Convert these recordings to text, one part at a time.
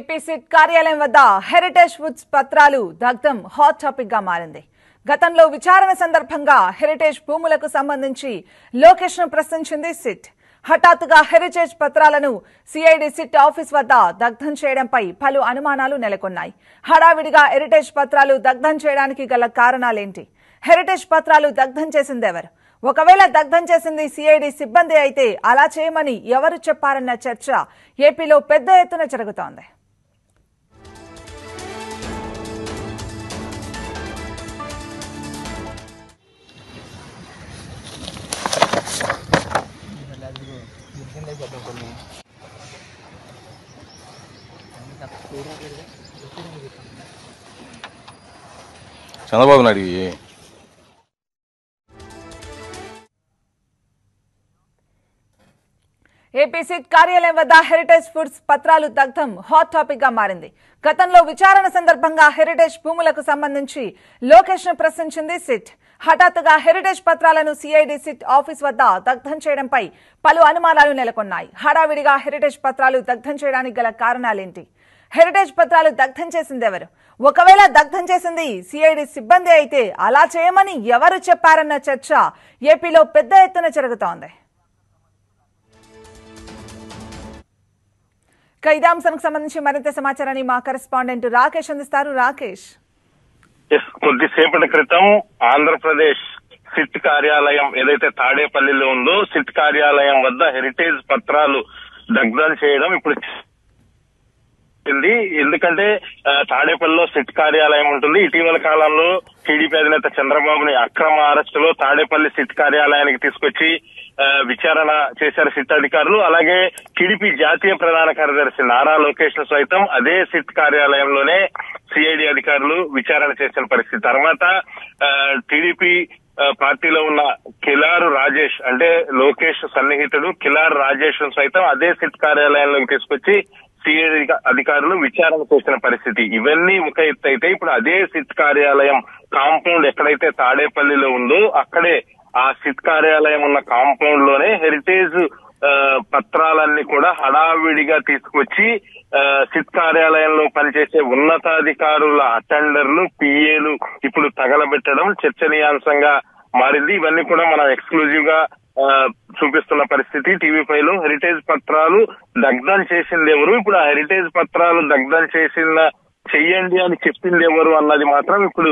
AP SIT కార్యాలయం వద్ద heritage foods పత్రాలు దగ్ధం హాట్ టాపిక్ గా మారింది. గతంలో విచారణ సందర్భంగా హెరిటేజ్ భూములకు సంబంధించి లోకేష్ ను ప్రశ్నించింది సిట్. హఠాత్తుగా హెరిటేజ్ పత్రాలను సిఐడి సిట్ ఆఫీస్ వద్ద దగ్ధం చేయడంపై పలు అనుమానాలు నెలకొన్నాయి. హడావిడిగా హెరిటేజ్ పత్రాలు దగ్ధం చేయడానికి గల కారణాలేంటి? హెరిటేజ్ పత్రాలు దగ్ధం చేసిందెవరు? ఒకవేళ దగ్ధం చేసింది సిఐడి సిబ్బంది అయితే అలా చేయమని ఎవరు చెప్పారన్న చర్చ ఏపీలో పెద్ద ఎత్తున జరుగుతోంది. చంద్రబాబు నాయుడు ఏపీ సిట్ కార్యాలయం వద్ద హెరిటేజ్ ఫుడ్స్ పత్రాలు దగ్ధం హాట్ టాపిక్ గా మారింది. గతంలో విచారణ సందర్భంగా హెరిటేజ్ భూములకు సంబంధించి లోకేష్ ను ప్రశ్నించింది సిట్. హఠాత్తుగా హెరిటేజ్ పత్రాలను సిఐడి సిట్ ఆఫీస్ వద్ద దగ్ధం చేయడంపై పలు అనుమానాలు నెలకొన్నాయి. హడావిడిగా హెరిటేజ్ పత్రాలు దగ్ధం చేయడానికి గల కారణాలేంటి? హెరిటేజ్ పత్రాలు దగ్ధం చేసిందెవరు? ఒకవేళ దగ్ధం చేసింది సిఐడి సిబ్బంది అయితే అలా చేయమని ఎవరు చెప్పారన్న చర్చ ఏపీలో పెద్ద ఎత్తున జరుగుతోంది. ఇదే అంశానికి సంబంధించి మరింత సమాచారాన్ని మా కరెస్పాండెంట్ రాకేష్ అందిస్తారు. రాకేష్, కొద్దిసేపటి క్రితం ఆంధ్రప్రదేశ్ సిట్ కార్యాలయం ఏదైతే తాడేపల్లిలో ఉందో సిట్ కార్యాలయం వద్ద హెరిటేజ్ పత్రాలు దగ్ధం చేయడం ఇప్పుడు ఎందుకంటే తాడేపల్లిలో సిట్ కార్యాలయం ఉంటుంది. ఇటీవల కాలంలో టీడీపీ అధినేత చంద్రబాబుని అక్రమ అరెస్టులో తాడేపల్లి సిట్ కార్యాలయానికి తీసుకొచ్చి విచారణ చేశారు సిట్ అధికారులు. అలాగే టీడీపీ జాతీయ ప్రధాన కార్యదర్శి నారా లోకేష్ ను సైతం అదే సిట్ కార్యాలయంలోనే సిఐడి అధికారులు విచారణ చేసిన పరిస్థితి. తర్వాత టీడీపీ పార్టీలో ఉన్న కిలారు రాజేష్ అంటే లోకేష్ సన్నిహితుడు కిలారు రాజేష్ ను సైతం అదే సిట్ కార్యాలయంలోకి తీసుకొచ్చి సిఐడి అధికారులు విచారణ చేసిన పరిస్థితి. ఇవన్నీ ఒక ఎత్తు అయితే ఇప్పుడు అదే సిట్ కార్యాలయం కాంపౌండ్ ఎక్కడైతే తాడేపల్లిలో ఉందో అక్కడే ఆ సిట్ కార్యాలయం ఉన్న కాంపౌండ్ లోనే హెరిటేజ్ పత్రాలన్నీ కూడా హడావిడిగా తీసుకొచ్చి సిట్ కార్యాలయంలో పనిచేసే ఉన్నతాధికారుల అటెండర్లు పిఏలు ఇప్పుడు తగలబెట్టడం చర్చనీయాంశంగా మారింది. ఇవన్నీ కూడా మనం ఎక్స్క్లూజివ్ గా చూపిస్తున్న పరిస్థితి టీవీ5 లో. హెరిటేజ్ పత్రాలు దగ్ధం చేసింది ఎవరు, ఇప్పుడు ఆ హెరిటేజ్ పత్రాలు దగ్ధం చెయ్యండి అని చెప్పింది ఎవరు అన్నది మాత్రం ఇప్పుడు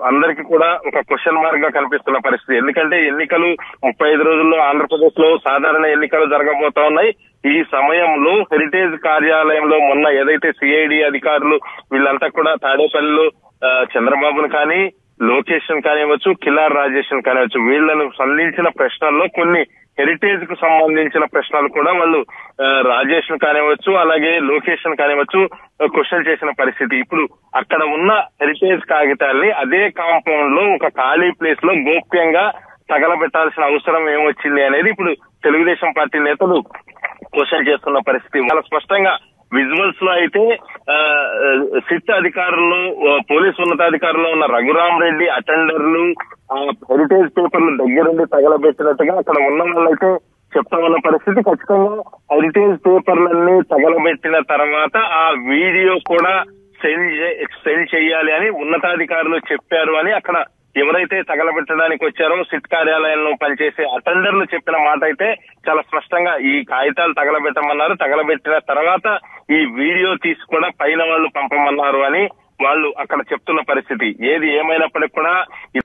అందరికి కూడా ఒక క్వశ్చన్ మార్క్ గా కనిపిస్తున్న పరిస్థితి. ఎందుకంటే ఎన్నికలు 35 రోజుల్లో ఆంధ్రప్రదేశ్ లో సాధారణ ఎన్నికలు జరగబోతా ఉన్నాయి. ఈ సమయంలో హెరిటేజ్ కార్యాలయంలో మొన్న ఏదైతే సిఐడి అధికారులు వీళ్ళంతా కూడా తాడేపల్లిలో చంద్రబాబును కానీ లోకేష్ కానివ్వచ్చు కిలార్ రాజేష్ కానివచ్చు వీళ్లను సంధించిన ప్రశ్నల్లో కొన్ని హెరిటేజ్ కు సంబంధించిన ప్రశ్నలు కూడా వాళ్ళు రాజేష్ కానివ్వచ్చు అలాగే లోకేష్ కానివ్వచ్చు క్వశ్చన్ చేసిన పరిస్థితి. ఇప్పుడు అక్కడ ఉన్న హెరిటేజ్ కాగితాల్ని అదే కాంపౌండ్ లో ఒక ఖాళీ ప్లేస్ లో గోప్యంగా తగలబెట్టాల్సిన అవసరం ఏమొచ్చింది అనేది ఇప్పుడు తెలుగుదేశం పార్టీ నేతలు క్వశ్చన్ చేస్తున్న పరిస్థితి. చాలా స్పష్టంగా విజువల్స్ లో అయితే సిట్ అధికారులు పోలీసు ఉన్నతాధికారులు ఉన్న రఘురామ్ రెడ్డి అటెండర్లు హెరిటేజ్ పేపర్లు దగ్గరుండి తగలబెట్టినట్టుగా అక్కడ ఉన్న వాళ్ళైతే చెప్తా ఉన్న పరిస్థితి. ఖచ్చితంగా హెరిటేజ్ పేపర్లన్నీ తగలబెట్టిన తర్వాత ఆ వీడియో కూడా సెండ్ చేయాలి అని ఉన్నతాధికారులు చెప్పారు అని అక్కడ ఎవరైతే తగలబెట్టడానికి వచ్చారో సిట్ కార్యాలయంలో పనిచేసే అటెండర్లు చెప్పిన మాట అయితే చాలా స్పష్టంగా ఈ కాగితాలు తగలబెట్టమన్నారు, తగలబెట్టిన తర్వాత ఈ వీడియో తీసి కూడా పైన వాళ్ళు పంపమన్నారు అని వాళ్ళు అక్కడ చెప్తున్న పరిస్థితి. ఏది ఏమైనప్పటికీ కూడా